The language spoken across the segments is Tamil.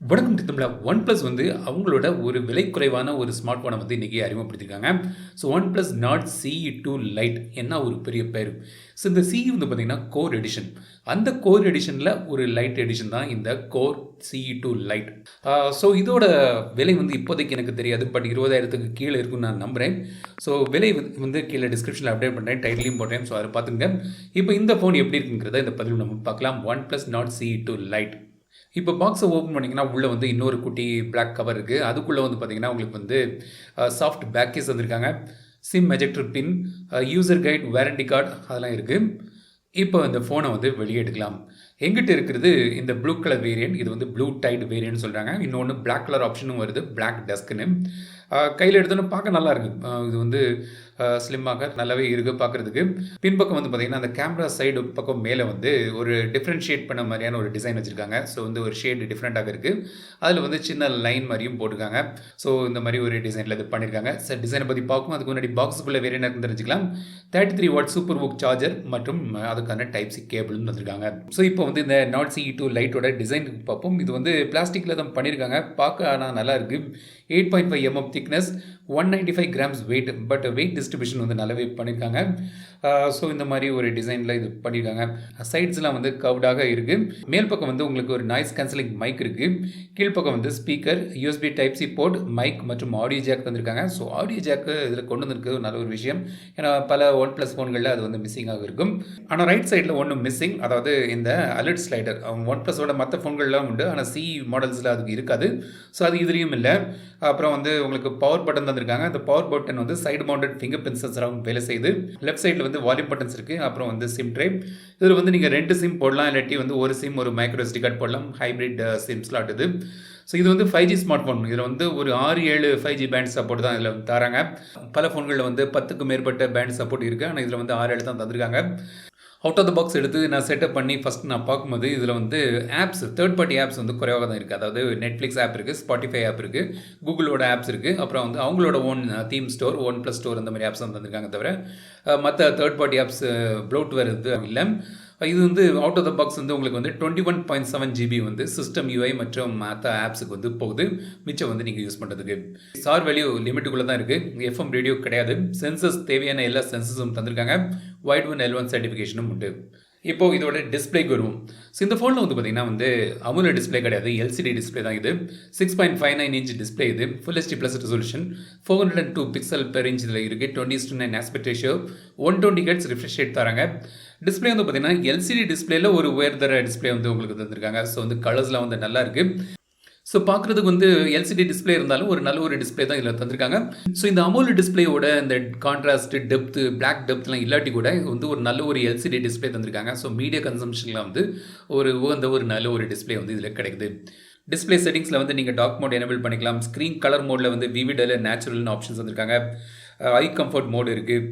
வணக்கம் தமிழா. OnePlus வந்து அவங்களோட ஒரு விலை குறைவான ஒரு ஸ்மார்ட் ஃபோனை வந்து இன்றைக்கி அறிமுகப்படுத்தியிருக்காங்க. So OnePlus Nord CE2 Lite என்ன ஒரு பெரிய பேர். ஸோ இந்த CE வந்து பார்த்திங்கன்னா கோர் எடிஷன். அந்த கோர் எடிஷனில் ஒரு லைட் எடிஷன் தான் இந்த கோர் CE2 Lite. ஸோ இதோட விலை வந்து இப்போதைக்கு எனக்கு தெரியாது, பட் 20,000க்கு கீழே இருக்குன்னு நான் நம்புகிறேன். ஸோ விலை வந்து கீழே டிஸ்கிரிப்ஷனில் அப்டேட் பண்ணுறேன், டைட்டிலையும் போட்டேன். ஸோ அதை பார்த்துங்க. இப்போ இந்த ஃபோன் எப்படி இருக்குங்கிறத இந்த பதிவு நம்ம பார்க்கலாம். OnePlus Nord CE2 Lite. இப்போ பாக்ஸை ஓப்பன் பண்ணிங்கன்னா உள்ளே வந்து இன்னொரு குட்டி பிளாக் கவர் இருக்குது. அதுக்குள்ளே வந்து பார்த்திங்கன்னா உங்களுக்கு வந்து சாஃப்ட் பேக் கேஸ் வந்திருக்காங்க, சிம் எஜெக்டர் பின், யூசர் கைட், வாரண்டி கார்டு அதெல்லாம் இருக்குது. இப்போ இந்த ஃபோனை வந்து வெளியே எடுக்கலாம். எங்கிட்ட இருக்கிறது இந்த ப்ளூ கலர் வேரியன்ட். இது வந்து ப்ளூ டைட் வேரியன்ட் சொல்கிறாங்க. இன்னொன்று பிளாக் கலர் ஆப்ஷனும் வருது, பிளாக் டஸ்க்குன்னு. கையில் எடுத்தோன்னு பார்க்க நல்லா இருக்குது. இது வந்து ஸ்லிம்மாக நல்லாவே இருக்குது பார்க்குறதுக்கு. பின்பக்கம் வந்து பார்த்திங்கன்னா அந்த கேமரா சைடு பக்கம் மேலே வந்து ஒரு டிஃப்ரென்ஷியேட் பண்ண மாதிரியான ஒரு டிசைன் வச்சுருக்காங்க. ஸோ வந்து ஒரு ஷேடு டிஃப்ரெண்ட்டாக இருக்குது. அதில் வந்து சின்ன லைன் மாதிரியும் போட்டிருக்காங்க. ஸோ இந்த மாதிரி ஒரு டிசைனில் இது பண்ணியிருக்காங்க. சார் டிசைனை பற்றி பார்க்கும் அதுக்கு முன்னாடி பாக்ஸுக்குள்ளே வேறு என்ன தெரிஞ்சுக்கலாம். 33 வாட் சூப்பர் புக் சார்ஜர் மற்றும் அதுக்கான டைப் சி கேபிளும் வந்திருக்காங்க. ஸோ இப்போ வந்து இந்த Nord CE2 லைட்டோட டிசைன் பார்ப்போம். இது வந்து பிளாஸ்டிக்கில் தான் பண்ணியிருக்காங்க. பார்க்க ஆனால் நல்லா இருக்குது. 8.5 mm thickness, 195 grams wait. But wait distribution வந்து நல்லாவே பண்ணியிருக்காங்க. ஸோ இந்த மாதிரி ஒரு டிசைனில் இது பண்ணியிருக்காங்க. சைட்ஸ்லாம் வந்து கர்வ்டாக இருக்குது. மேல் பக்கம் வந்து உங்களுக்கு ஒரு நாய்ஸ் கேன்சலிங் மைக் இருக்குது. கீழ்ப்பக்கம் வந்து speaker, USB type C port, mic மற்றும் ஆடியோ ஜாக் தந்திருக்காங்க. ஸோ ஆடியோ ஜாக்கு இதில் கொண்டு வந்திருக்கு நல்ல ஒரு விஷயம். ஏன்னா பல OnePlus ஃபோன்களில் அது வந்து மிஸ்ஸிங்காக இருக்கும். ஆனால் ரைட் சைடில் ஒன்று மிஸ்ஸிங், அதாவது இந்த அலர்ட் ஸ்லைடர். OnePlusஓட மற்ற ஃபோன்கள்லாம் உண்டு, ஆனால் CE மாடல்ஸில் அதுக்கு இருக்காது. ஸோ அது இதுலேயும் இல்லை. அப்புறம் வந்து உங்களுக்கு பவர் பட்டன் தந்திருக்காங்க. அந்த பவர் பட்டன் வந்து சைடு மவுண்டட் ஃபிங்கர் பிரிண்ட் சென்சராகவும் வேலை செய்யுது. லெஃப்ட் சைடில் வந்து வால்யூம் பட்டன்ஸ் இருக்குது. அப்புறம் வந்து சிம் ட்ரே. இதில் வந்து நீங்கள் 2 சிம் போடலாம், இல்லாட்டி வந்து ஒரு சிம் ஒரு மைக்ரோ SD கார்டு போடலாம். ஹைப்ரிட் சிம் ஸ்லாட் இது. ஸோ இது வந்து 5G ஸ்மார்ட் ஃபோன். இதில் வந்து ஒரு 6-7 5G பேண்ட் சப்போர்ட் தான் இதில் தராங்க. பல ஃபோன்களில் வந்து 10க்கும் மேற்பட்ட பேண்ட் சப்போர்ட் இருக்குது. ஆனால் இதில் வந்து 6-7 தான் தந்திருக்காங்க. அவுட் ஆஃப் த பாக்ஸ் எடுத்து நான் செட்டப் பண்ணி ஃபஸ்ட் நான் பார்க்கும்போது இதில் வந்து ஆப்ஸ், தேர்ட் பார்ட்டி ஆப்ஸ் வந்து குறைவாக தான் இருக்குது. அதாவது நெட்ஃப்ளிக்ஸ் ஆப் இருக்குது, ஸ்பாட்டிஃபை ஆப் இருக்குது, கூகுளோட ஆப்ஸ் இருக்குது, அப்புறம் வந்து அவங்களோட own theme store, OnePlus store அந்த மாதிரி ஆப்ஸ் தான் தந்திருக்காங்க. தவிர மற்ற தேர்ட் பார்ட்டி ஆப்ஸ் ப்ளோட்வேர் இது இல்லை. இது வந்து அவுட் ஆஃப் த பாக்ஸ் வந்து உங்களுக்கு வந்து 21.7 GB வந்து சிஸ்டம் UI மற்றும் மற்ற ஆப்ஸுக்கு வந்து போகுது. மிச்சம் வந்து நீங்கள் யூஸ் பண்ணுறதுக்கு சார் வேல்யூ லிமிட்டுக்குள்ளே தான் இருக்குது. FM ரேடியோ கிடையாது. சென்சஸ் தேவையான எல்லா சென்சஸும் தந்திருக்காங்க. வைட் ஒன் L1 சர்டிஃபிகேஷனும் உண்டு. இப்போது இதோட டிஸ்பிளேக்கு வருவோம். ஸோ இந்த ஃபோனில் வந்து பார்த்திங்கன்னா வந்து AMOLED டிஸ்பிளே கிடையாது, LCD டிஸ்பிளே தான் இது. 6.59 இன்ச் டிஸ்பிளே இது. Full HD plus resolution, 402 pixel per inch இதில் இருக்குது. 20:9 aspect ratio, 120 Hz refresh rate தராங்க. டிஸ்பிளே வந்து பார்த்திங்கன்னா LCD டிஸ்பிளேல ஒரு உயர்தர டிஸ்பிளே வந்து உங்களுக்கு தந்திருக்காங்க. ஸோ வந்து கலர்ஸ்லாம் வந்து நல்லா இருக்குது. ஸோ பார்க்குறதுக்கு வந்து LCD டிஸ்பிளே இருந்தாலும் ஒரு நல்ல ஒரு டிஸ்பிளே தான் இதில் தந்திருக்காங்க. ஸோ இந்த AMOLED டிஸ்பிளேயோட இந்த கான்ட்ராஸ்ட், டெப்த்து, பிளாக் டெப்த்லாம் இல்லாட்டி கூட வந்து ஒரு நல்ல ஒரு LCD டிஸ்பிளே தந்திருக்காங்க. ஸோ மீடியா கன்சம்ஷனில் வந்து ஒரு நல்ல ஒரு டிஸ்பிளே வந்து இதில் கிடைக்குது. டிஸ்பிளே செட்டிங்ஸில் வந்து நீங்கள் டார்க் மோட் எனேபிள் பண்ணிக்கலாம். ஸ்க்ரீன் கலர் மோடில் வந்து விவிட் நேச்சுரல்னு ஆப்ஷன்ஸ் வந்திருக்காங்க. ஐ கம்ஃபர்ட் மோடு இருக்குது.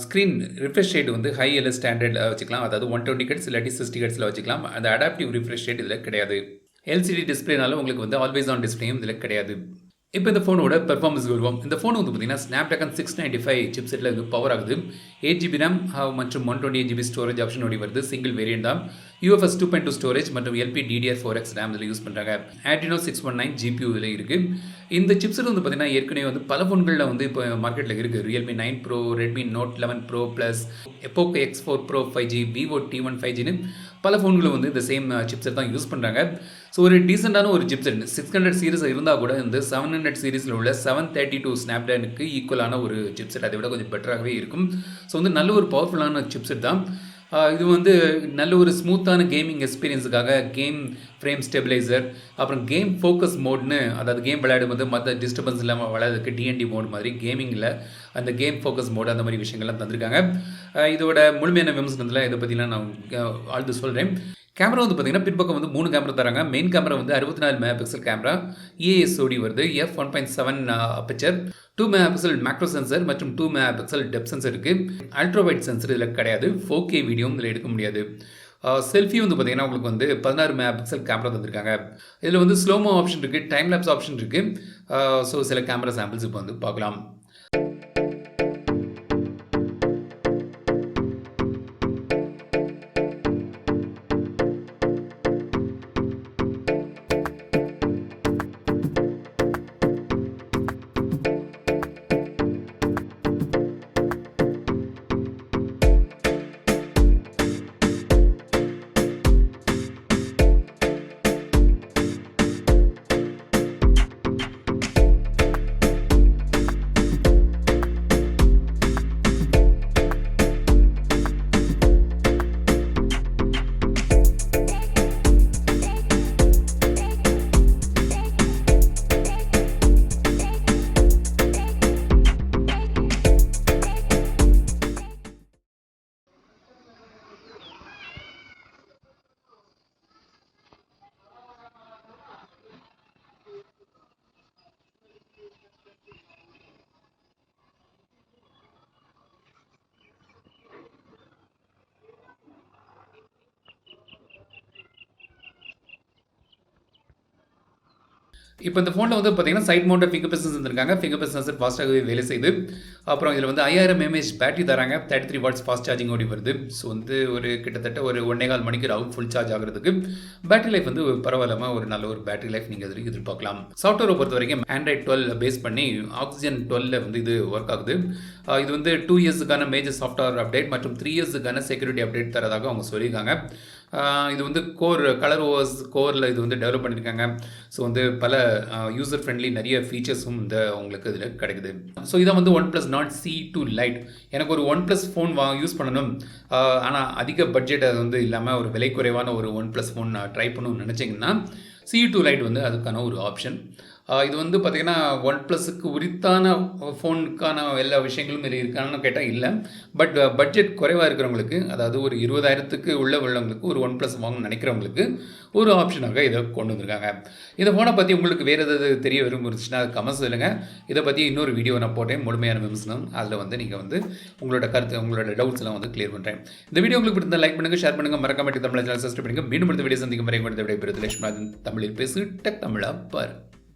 ஸ்க்ரீன் ரிஃப்ரெஷ் ரேட் வந்து ஹை LS ஸ்டாண்டர்ட் வச்சுக்கலாம். அதாவது 120 Hz இல்லாட்டி 60 Hz வச்சுக்கலாம். அந்த அடாப்டிவ் ரிஃப்ரெஷ் ரேட் இதில் கிடையாது. LCD டிஸ்பிளேனால உங்களுக்கு வந்து ஆல்வேஸ் ஆன் டிஸ்பிளேயும் இதில் கிடையாது. இப்போ இந்த ஃபோனோட பெர்ஃபார்மன்ஸ் வருவோம். இந்த ஃபோன் வந்து பார்த்தீங்கன்னா Snapdragon 695 சிப்செட்டில் இது பவர் ஆகுது. 8GB RAM மற்றும் 128GB ஸ்டோரேஜ் ஆப்ஷனோட வருது. சிங்கிள் வேரியன்ட் தான். UFS 2.2 ஸ்டோரேஜ் மற்றும் LPDDR4X RAM இதில் யூஸ் பண்ணுறாங்க. Adreno 619 GPU இதில் இருக்குது. இந்த சிப்செட் வந்து பார்த்தீங்கன்னா ஏற்கனவே வந்து பல ஃபோன்களில் வந்து இப்போ மார்க்கெட்டில் இருக்குது. Realme 9 Pro, Redmi Note 11 Pro Plus, Poco X4 Pro 5G, Vivo T1 5Gன்னு பல ஃபோன்களும் வந்து இந்த சேம் சிப்செட் தான் யூஸ் பண்ணுறாங்க. ஸோ ஒரு டீசெண்டான ஒரு சிப்செட் 600 சீரிஸ் இருந்தால் கூட இந்த 700 சீரிஸில் உள்ள 732 ஸ்னாப்ட்ராகனுக்கு ஈக்குவலான ஒரு சிப்செட், அதை விட கொஞ்சம் பெட்டராகவே இருக்கும். ஸோ வந்து நல்ல ஒரு பவர்ஃபுல்லான சிப்செட் தான். இது வந்து நல்ல ஒரு ஸ்மூத்தான கேமிங் எக்ஸ்பீரியன்ஸுக்காக கேம் ஃப்ரேம் ஸ்டெபிலைசர், அப்புறம் கேம் ஃபோக்கஸ் மோட்னு, அதாவது கேம் விளையாடும்போது மற்ற டிஸ்டர்பன்ஸ் இல்லாமல் விளையாடுறதுக்கு DND மோட் மாதிரி கேமிங்கில் அந்த கேம் ஃபோக்கஸ் மோடு அந்த மாதிரி விஷயங்கள்லாம் தந்திருக்காங்க. இதோட முழுமையான விமர்சனத்தில் இதை பற்றிலாம் நான் ஆழ்ந்து சொல்கிறேன். கேமரா வந்து பார்த்திங்கன்னா பின்பக்கம் வந்து 3 கேமரா தராங்க. மெயின் கேமரா வந்து 64 MP கேமரா, EASOD வருது. f1.7 aperture, 2 MP macro sensor மற்றும் 2 MP டெப்த் சென்சர் இருக்குது. அல்ட்ரா வைட் சென்சர் இதில் கிடையாது. 4K வீடியோவும் இதில் எடுக்க முடியாது. செல்ஃபி வந்து பார்த்திங்கன்னா உங்களுக்கு வந்து 16 MP கேமரா தந்திருக்காங்க. இதில் வந்து ஸ்லோமோ ஆப்ஷன் இருக்குது, டைம் லேப்ஸ் ஆப்ஷன் இருக்குது. ஸோ சில கேமரா சாம்பிள்ஸ் இப்போ வந்து பார்க்கலாம். இப்போ இந்த ஃபோனில் வந்து பார்த்தீங்கன்னா side mounted fingerprint sensor இருக்காங்க. ஃபிங்கர் பிரிண்ட் சென்சர் ஃபாஸ்ட்டாகவே வேலை செய்யுது. அப்புறம் இதில் வந்து 5000 mAh பேட்டரி தராங்க. 33 வாட்ஸ் ஃபாஸ்ட் சார்ஜிங் ஓடி வருது. ஸோ வந்து ஒரு கிட்டத்தட்ட ஒரு 1.25 மணிக்கு ஆகும் ஃபுல் சார்ஜ் ஆகிறதுக்கு. பேட்டரி லைஃப் வந்து பரவாயில்லாம ஒரு நல்ல ஒரு பேட்டரி லைஃப் நீங்கள் இதில் எதிர்பார்க்கலாம். சாஃப்ட்வேரை பொறுத்த வரைக்கும் ஆண்ட்ராய்ட் 12 பேஸ் பண்ணி ஆக்சிஜன் 12 வந்து இது ஒர்க் ஆகுது. இது வந்து 2 இயர்ஸுக்கான மேஜர் சாஃப்ட்வேர் அப்டேட் மற்றும் 3 இயர்ஸுக்கான செக்யூரிட்டி அப்டேட் தரதாக அவங்க சொல்லியிருக்காங்க. இது வந்து கலர் ஓவர்ஸ் கோரில் இது வந்து டெவலப் பண்ணியிருக்காங்க. ஸோ வந்து பல யூசர் ஃப்ரெண்ட்லி நிறைய ஃபீச்சர்ஸும் இந்த உங்களுக்கு இதில் கிடைக்குது. ஸோ இதான் வந்து OnePlus Nord CE2 Lite. எனக்கு ஒரு OnePlus ஃபோன் யூஸ் பண்ணணும், ஆனால் அதிக பட்ஜெட் அது வந்து இல்லாமல் ஒரு விலை குறைவான ஒரு OnePlus ஃபோன் ட்ரை பண்ணணும்னு நினச்சிங்கன்னா CE2 Lite வந்து அதுக்கான ஒரு ஆப்ஷன். இது வந்து பார்த்திங்கன்னா OnePlusக்கு உரித்தான ஃபோனுக்கான எல்லா விஷயங்களும் இதில் இருக்கான்னு கேட்டால் இல்லை. பட் பட்ஜெட் குறைவாக இருக்கிறவங்களுக்கு, அதாவது ஒரு 20,000க்கு உள்ளவங்களுக்கு ஒரு OnePlus வாங்கணும்னு நினைக்கிறவங்களுக்கு ஒரு ஆப்ஷனாக இதை கொண்டு வந்திருக்காங்க. இந்த ஃபோனை பற்றி உங்களுக்கு வேறு எதாவது தெரிய விரும்புச்சுன்னா அது கமெண்ட்ஸ் சொல்லுங்கள். இதை பற்றி இன்னொரு வீடியோ நான் போட்டேன், முழுமையான விமர்சனம். அதில் வந்து நீங்கள் வந்து உங்களோட கருத்து, உங்களோட டவுட்ஸ்லாம் வந்து கிளியர் பண்ணுறேன். இந்த வீடியோ உங்களுக்கு பிடிச்சிருந்தா லைக் பண்ணுங்கள், ஷேர் பண்ணுங்கள், மறக்காம தமிழ் சேனல் சப்ஸ்கிரைப் பண்ணுங்கள். மீண்டும் அடுத்த வீடியோ சந்திக்கும் வரை உங்களது விடைபெறுவது லட்சுமி தமிழில் பேசு டெக் தமிழா பார்.